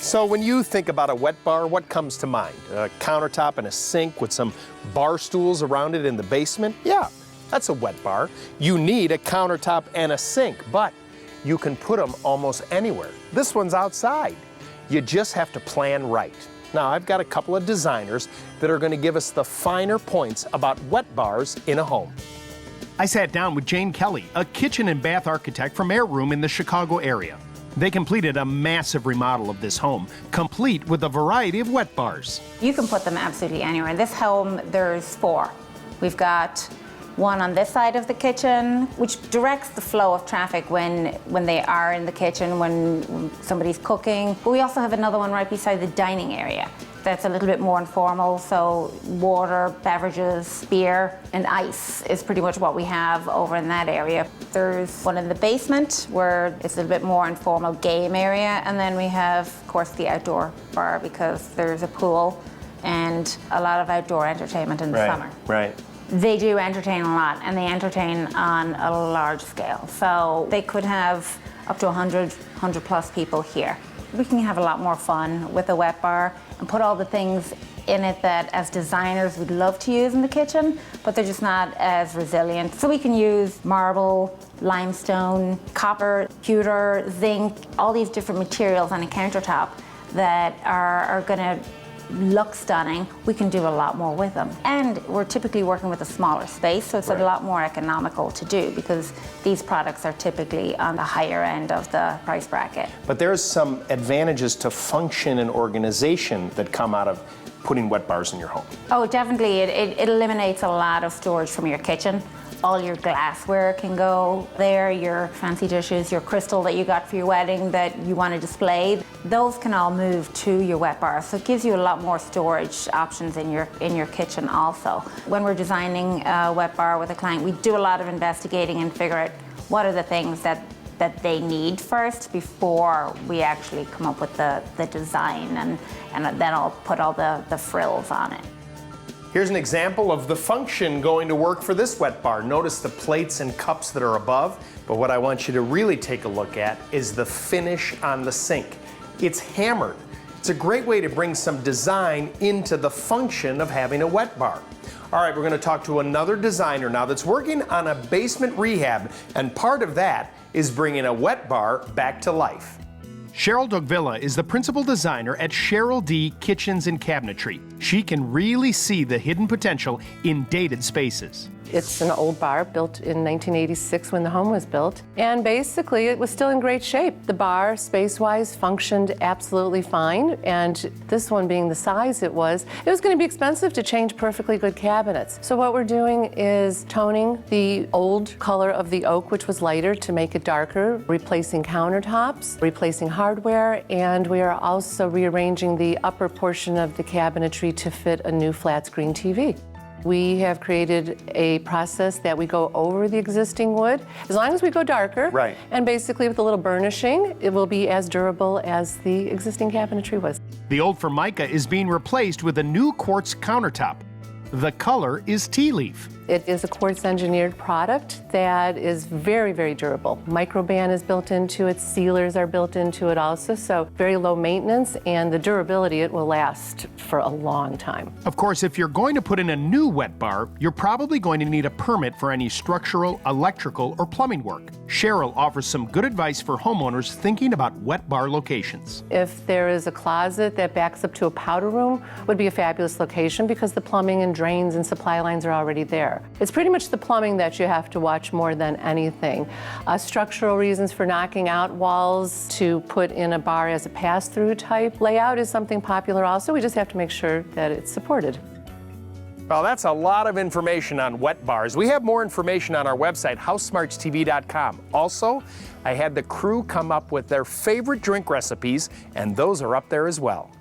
So when you think about a wet bar, what comes to mind? A countertop and a sink with some bar stools around it in the basement? Yeah, that's a wet bar. You need a countertop and a sink, but you can put them almost anywhere. This one's outside. You just have to plan right. Now, I've got a couple of designers that are going to give us the finer points about wet bars in a home. I sat down with Jane Kelly, a kitchen and bath architect from Air Room in the Chicago area. They completed a massive remodel of this home, complete with a variety of wet bars. You can put them absolutely anywhere. In this home, there's 4. We've got one on this side of the kitchen, which directs the flow of traffic when they are in the kitchen, when somebody's cooking. But we also have another one right beside the dining area. That's a little bit more informal, so water, beverages, beer, and ice is pretty much what we have over in that area. There's one in the basement where it's a little bit more informal game area, and then we have, of course, the outdoor bar because there's a pool and a lot of outdoor entertainment in the summer. Right. They do entertain a lot, and they entertain on a large scale. So they could have up to 100 plus people here. We can have a lot more fun with a wet bar and put all the things in it that as designers we'd love to use in the kitchen, but they're just not as resilient. So we can use marble, limestone, copper, pewter, zinc, all these different materials on a countertop that are gonna look stunning. We can do a lot more with them. And we're typically working with a smaller space, so it's a lot more economical to do because these products are typically on the higher end of the price bracket. But there's some advantages to function and organization that come out of putting wet bars in your home. Oh, definitely. It eliminates a lot of storage from your kitchen. All your glassware can go there, your fancy dishes, your crystal that you got for your wedding that you want to display. Those can all move to your wet bar, so it gives you a lot more storage options in your kitchen also. When we're designing a wet bar with a client, we do a lot of investigating and figure out what are the things that they need first before we actually come up with the design, and then I'll put all the frills on it. Here's an example of the function going to work for this wet bar. Notice the plates and cups that are above, but what I want you to really take a look at is the finish on the sink. It's hammered. It's a great way to bring some design into the function of having a wet bar. All right, we're going to talk to another designer now that's working on a basement rehab, and part of that is bringing a wet bar back to life. Cheryl Dogvilla is the principal designer at Cheryl D. Kitchens and Cabinetry. She can really see the hidden potential in dated spaces. It's an old bar built in 1986 when the home was built, and basically it was still in great shape. The bar, space-wise, functioned absolutely fine, and this one being the size it was going to be expensive to change perfectly good cabinets. So what we're doing is toning the old color of the oak, which was lighter, to make it darker, replacing countertops, replacing hardware, and we are also rearranging the upper portion of the cabinetry to fit a new flat screen TV. We have created a process that we go over the existing wood, as long as we go darker. Right. And basically with a little burnishing, it will be as durable as the existing cabinetry was. The old Formica is being replaced with a new quartz countertop. The color is tea leaf. It is a quartz engineered product that is very, very durable. Microban is built into it, sealers are built into it also, so very low maintenance, and the durability, it will last for a long time. Of course, if you're going to put in a new wet bar, you're probably going to need a permit for any structural, electrical, or plumbing work. Cheryl offers some good advice for homeowners thinking about wet bar locations. If there is a closet that backs up to a powder room, would be a fabulous location because the plumbing and drains and supply lines are already there. It's pretty much the plumbing that you have to watch more than anything. Structural reasons for knocking out walls to put in a bar as a pass-through type layout is something popular also. We just have to make sure that it's supported. Well, that's a lot of information on wet bars. We have more information on our website, HouseSmartsTV.com. Also, I had the crew come up with their favorite drink recipes, and those are up there as well.